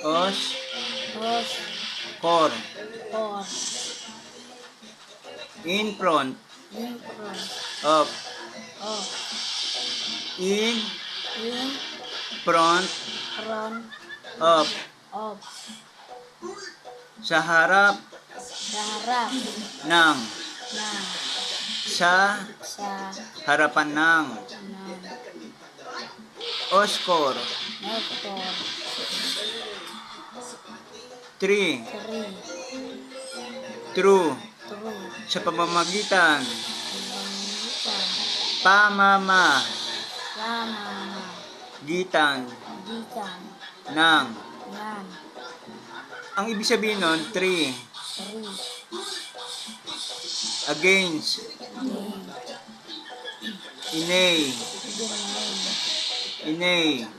Os, Os, cor. Cor, In front in front of. of, In in front front of. of, Sa harap sa harap ng. ng, Sa sa harapan ng. ng, Oscor. Oscor, 3. 3, True. true, Sa pamamagitan. pamamagitan, Pamamagitan pamamagitan, ng. ng, Ang ibig sabihin nun, 3. 3, Against. again, Inay. again, Inay.